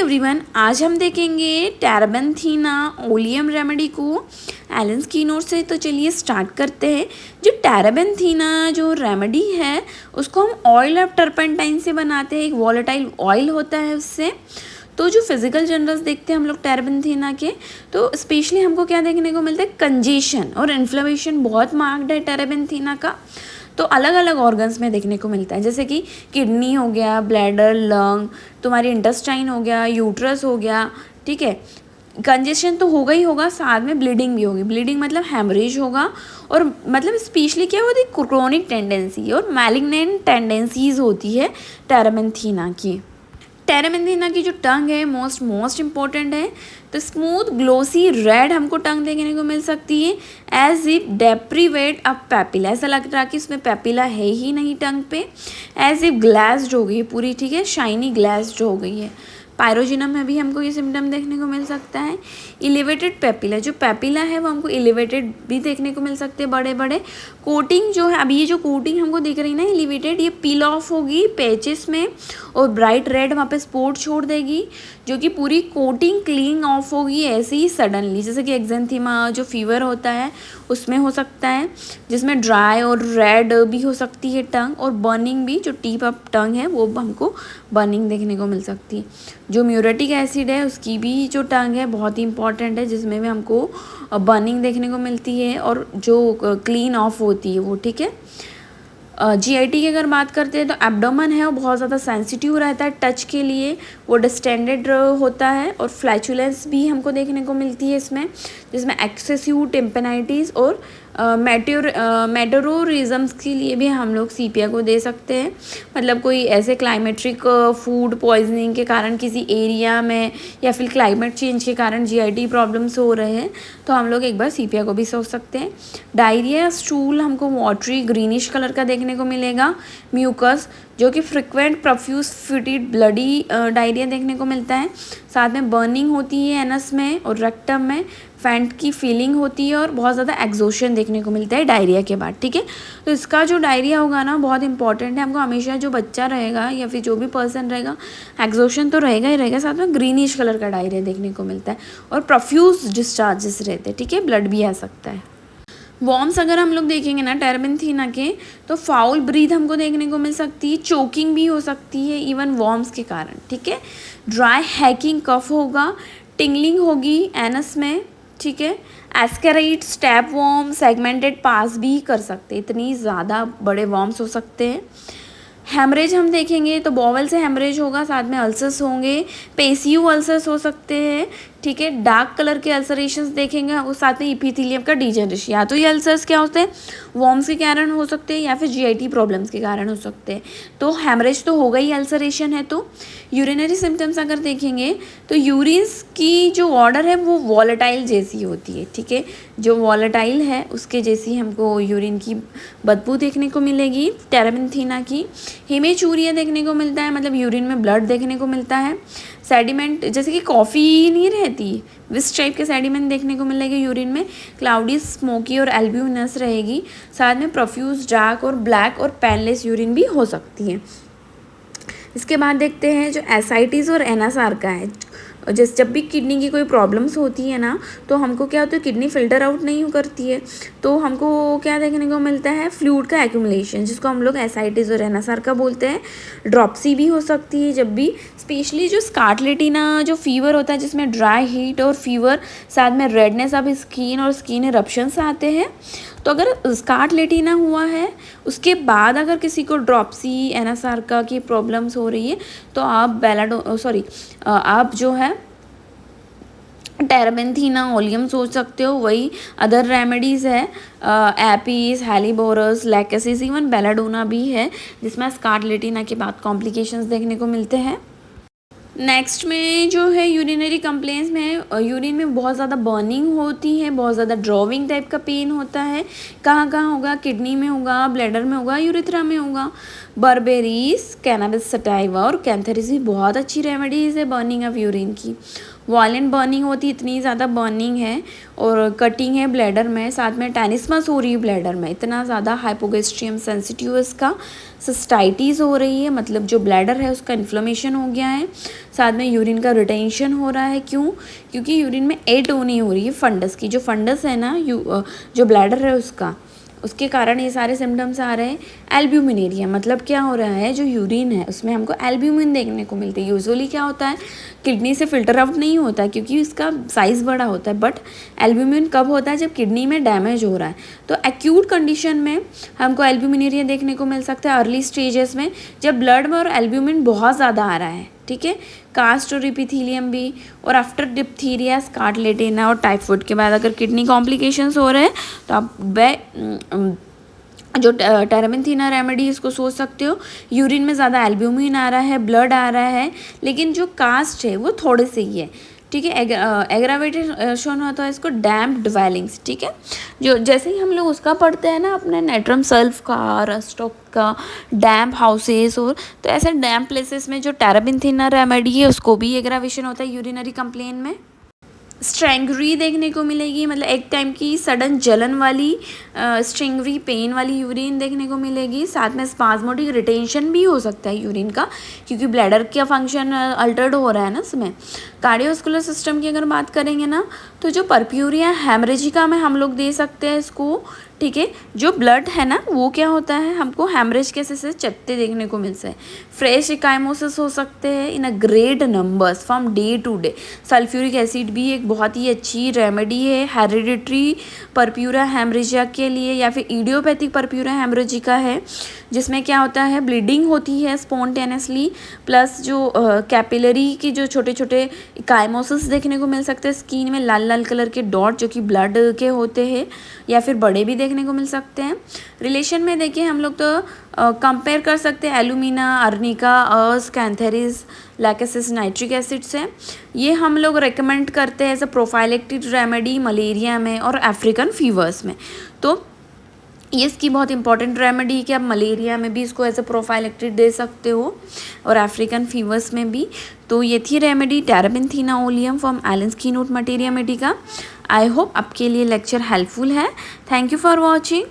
Everyone, आज हम देखेंगे टेरेबेंथीना ओलियम रेमेडी को एलन स्कीनर से। तो चलिए स्टार्ट करते हैं। जो टेरेबेंथीना जो रेमेडी है उसको हम ऑयल ऑफ टर्पेंटाइन से बनाते हैं। एक वॉलेटाइल ऑयल होता है उससे। तो जो फिजिकल जनरल्स देखते हैं हम लोग टेरेबेंथीना के, तो स्पेशली हमको क्या देखने को मिलता है, कंजेशन और इन्फ्लेमेशन बहुत मार्क्ड है टेरेबेंथीना का। तो अलग अलग ऑर्गन्स में देखने को मिलता है, जैसे कि किडनी हो गया, ब्लैडर, लंग, तुम्हारी इंटेस्टाइन हो गया, यूट्रस हो गया। ठीक है, कंजेशन तो होगा ही होगा, साथ में ब्लीडिंग भी होगी। ब्लीडिंग मतलब हेमरेज होगा, और मतलब स्पेशली क्या होती है, क्रोनिक टेंडेंसी और मैलिग्नेंट टेंडेंसीज होती है टेरेबेंथीना की। टेरेबेंथीना की जो टंग है मोस्ट इम्पॉर्टेंट है। तो स्मूथ ग्लोसी रेड हमको टंग देखने को मिल सकती है, एज इफ डेप्रीवेट ऑफ पेपिला। ऐसा लग रहा है कि इसमें पेपिला है ही नहीं टंग पे। एज इफ ग्लास्ड हो गई है पूरी, ठीक है, शाइनी ग्लास्ड हो गई है। पायरोजिनम में भी हमको ये सिम्टम देखने को मिल सकता है। एलिवेटेड पेपिला, जो पेपिला है वो हमको एलिवेटेड भी देखने को मिल सकते हैं, बड़े बड़े। कोटिंग जो है, अभी ये जो कोटिंग हमको दिख रही है ना एलिवेटेड, ये पील ऑफ होगी पेचेस में, और ब्राइट रेड वहाँ पे स्पॉट छोड़ देगी, जो कि पूरी कोटिंग क्लीन ऑफ होगी ऐसे ही सडनली। जैसे कि एक्जेंथीमा जो फीवर होता है उसमें हो सकता है, जिसमें ड्राई और रेड भी हो सकती है टंग, और बर्निंग भी, जो टिप ऑफ टंग है वो हमको बर्निंग देखने को मिल सकती है। जो म्यूरेटिक एसिड है उसकी भी जो टंग है बहुत ही इंपॉर्टेंट है, जिसमें भी हमको बर्निंग देखने को मिलती है और जो क्लीन ऑफ होती है वो। ठीक है, जीआईटी की अगर बात करते हैं तो एब्डोमेन है वो बहुत ज़्यादा सेंसिटिव रहता है टच के लिए, वो डिस्टेंडेड होता है, और फ्लैचुलेंस भी हमको देखने को मिलती है इसमें, जिसमें एक्सेसिव टिम्पेनाइटिस और मेटोरोरिज्म्स के लिए भी हम लोग सीपिया को दे सकते हैं। मतलब कोई ऐसे क्लाइमेट्रिक फूड पॉइजनिंग के कारण किसी एरिया में, या फिर क्लाइमेट चेंज के कारण जीआईटी प्रॉब्लम्स हो रहे हैं, तो हम लोग एक बार सीपिया को भी सोच सकते हैं। डायरिया स्टूल हमको वाटरी ग्रीनिश कलर का देखने को मिलेगा। म्यूकस, जो कि frequent profuse fitted bloody diarrhoea देखने को मिलता है। साथ में बर्निंग होती है एनस में और रेक्टम में, फैंट की फीलिंग होती है, और बहुत ज़्यादा एग्जॉशन देखने को मिलता है डायरिया के बाद। ठीक है, तो इसका जो डायरिया होगा ना बहुत इंपॉर्टेंट है। हमको हमेशा जो बच्चा रहेगा या फिर जो भी पर्सन रहेगा, एग्जॉशन तो रहेगा ही रहेगा, साथ में ग्रीनिश कलर का डायरिया देखने को मिलता है, और प्रोफ्यूज डिस्चार्जेस रहते हैं। ठीक है, ब्लड भी आ सकता है। वॉर्म्स अगर हम लोग देखेंगे ना टेरेबेंथीना के, तो फाउल ब्रीथ हमको देखने को मिल सकती है, चोकिंग भी हो सकती है इवन वॉर्म्स के कारण। ठीक है, ड्राई हैकिंग कफ होगा, टिंगलिंग होगी एनस में। ठीक है, एस्केराइड, स्टैप वॉर्म, सेगमेंटेड पास भी कर सकते हैं, इतनी ज़्यादा बड़े वॉर्म्स हो सकते हैं। हेमरेज हम देखेंगे तो बॉवल से हेमरेज होगा, साथ में अल्सर्स होंगे, पेसियू अल्सर्स हो सकते हैं। ठीक है, डार्क कलर के अल्सरेशंस देखेंगे, और साथ में इपीथेलियम का डिजेनरेशन। या तो ये अल्सर्स क्या होते हैं, वॉर्म्स के कारण हो सकते हैं, या फिर जीआईटी प्रॉब्लम्स के कारण हो सकते हैं। तो हेमरेज तो होगा ही, अल्सरेशन है तो। यूरिनरी सिम्टम्स अगर देखेंगे तो यूरिन्स की जो ऑर्डर है वो वॉलेटाइल जैसी होती है। ठीक है, जो वॉलेटाइल है उसके जैसी हमको यूरिन की बदबू देखने को मिलेगी टेरेबेंथीना की। हेमेचूरिया देखने को मिलता है, मतलब यूरिन में ब्लड देखने को मिलता है। सेडिमेंट, जैसे कि कॉफ़ी नहीं रहती, विस टाइप के सेडिमेंट देखने को मिलेंगे यूरिन में। क्लाउडी, स्मोकी और एल्ब्यूमिनस रहेगी। साथ में प्रोफ्यूज, डार्क और ब्लैक और पैनलेस यूरिन भी हो सकती है। इसके बाद देखते हैं जो एसाइटिस और एनएसआर का है। जैसे जब भी किडनी की कोई प्रॉब्लम्स होती है ना, तो हमको क्या होता है, किडनी फिल्टर आउट नहीं करती है, तो हमको क्या देखने को मिलता है, फ्लूइड का एक्यूमुलेशन, जिसको हम लोग एसाइटिस और एनएसआर का बोलते हैं। ड्रॉप्सी भी हो सकती है जब भी, स्पेशली जो स्कारलेटिना जो फीवर होता है, जिसमें ड्राई हीट और फीवर, साथ में रेडनेस ऑफ स्किन और स्किन इरप्शंस आते हैं। तो अगर स्कारलेटिना हुआ है उसके बाद अगर किसी को ड्रॉप्सी, एनएसआर का की प्रॉब्लम्स हो रही है, तो आप आप जो है टेरेबेंथीना ओलियम सोच सकते हो। वही अदर रेमेडीज़ है, एपीज, हेलिबोरस, लैकेसिस, इवन बेलाडोना भी है, जिसमें स्कारलेटिना के बाद कॉम्प्लिकेशंस देखने को मिलते हैं। नेक्स्ट में जो है यूरिनरी कंप्लेंट्स में, यूरिन में बहुत ज़्यादा बर्निंग होती है, बहुत ज़्यादा ड्रॉविंग टाइप का पेन होता है। कहाँ कहाँ होगा, किडनी में होगा, ब्लैडर में होगा, यूरिथ्रा में होगा। बर्बेरीज, कैनाबिस सटाइवा और कैंथेरिस भी बहुत अच्छी रेमेडीज़ है बर्निंग ऑफ यूरिन की। वायलेंट बर्निंग होती है, इतनी ज़्यादा बर्निंग है, और कटिंग है ब्लैडर में, साथ में टेनिसमस हो रही है ब्लैडर में, इतना ज़्यादा हाइपोगेस्ट्रियम सेंसिटिव इसका। सिस्टाइटिस हो रही है, मतलब जो ब्लैडर है उसका इन्फ्लेमेशन हो गया है, साथ में यूरिन का रिटेंशन हो रहा है। क्यों? क्योंकि यूरिन में एटोनी हो रही है फंडस की, जो फंडस है ना जो ब्लैडर है उसके कारण ये सारे सिम्टम्स आ रहे हैं। एल्ब्यूमिनेरिया मतलब क्या हो रहा है, जो यूरिन है उसमें हमको एल्ब्यूमिन देखने को मिलती है। यूजुअली क्या होता है, किडनी से फिल्टर आउट नहीं होता क्योंकि इसका साइज़ बड़ा होता है, बट एल्ब्यूमिन कब होता है, जब किडनी में डैमेज हो रहा है। तो एक्यूट कंडीशन में हमको एल्ब्यूमिनेरिया देखने को मिल सकता है, अर्ली स्टेजेस में जब ब्लड में और एल्ब्यूमिन बहुत ज़्यादा आ रहा है, ठीक है। कास्ट और इपिथीलियम भी, और आफ्टर डिप्थीरिया, स्कारलेटिना और टाइफाइड के बाद अगर किडनी कॉम्प्लिकेशंस हो रहे हैं तो आप जो टेरेबिन-थीना रेमेडी इसको सोच सकते हो। यूरिन में ज़्यादा एल्ब्यूमिन आ रहा है, ब्लड आ रहा है, लेकिन जो कास्ट है वो थोड़े से ही है, ठीक है। एग्रावेटेड शोन होता है इसको डैम्प ड्वेलिंग्स, ठीक है। जो जैसे ही हम लोग उसका पढ़ते हैं ना अपने नेट्रम सल्फ का, रस्टॉक का, डैम्प हाउसेस, और तो ऐसे डैम्प प्लेसेस में जो टेरेबिन-थीना रेमेडी है उसको भी एग्रावेशन होता है यूरिनरी कंप्लेन में। स्ट्रेंगरी देखने को मिलेगी, मतलब एक टाइम की सडन जलन वाली स्ट्रेंगरी पेन वाली यूरिन देखने को मिलेगी। साथ में स्पाज्मोडिक रिटेंशन भी हो सकता है यूरिन का, क्योंकि ब्लैडर का फंक्शन अल्टर्ड हो रहा है ना इसमें। कार्डियोवास्कुलर सिस्टम की अगर बात करेंगे ना, तो जो परप्यूरिया हेमरेजिका में हम लोग दे सकते हैं इसको, ठीक है। जो ब्लड है ना वो क्या होता है, हमको हेमरेज केसेस से चट्टे देखने को मिलते हैं। फ्रेश इकाइमोसिस हो सकते हैं in a great numbers from day to day. Sulphuric acid भी एक बहुत ही अच्छी रेमेडी है हेरिडिटरी परप्यूरा हेमरेजिया के लिए, या फिर इडियोपैथिक परप्यूरा हेमरेजिका है, जिसमें क्या होता है, ब्लीडिंग होती है स्पॉन्टेनियसली, प्लस जो कैपिलरी की जो छोटे छोटे इकाइमोसिस देखने को मिल सकते हैं स्किन में, लाल लाल कलर के डॉट जो कि ब्लड के होते हैं, या फिर बड़े भी देखने को मिल सकते हैं। रिलेशन में देखिए हम लोग तो कंपेयर कर सकते हैं एलुमिना, अर्निका, अर्स, कैंथेरिस, लैकेसिस नाइट्रिक एसिड से। ये हम लोग रेकमेंड करते हैं as a prophylactic remedy malaria में और अफ्रीकन फीवर्स में। तो ये इसकी बहुत इंपॉर्टेंट रेमेडी है कि आप मलेरिया में भी इसको एज अ प्रोफाइलेक्टिक दे सकते हो और अफ्रीकन फीवर्स में भी। तो ये थी remedy terebinthina oleum from Allen's keynote materia medica. I hope आपके लिए लेक्चर हेल्पफुल है। Thank you for watching.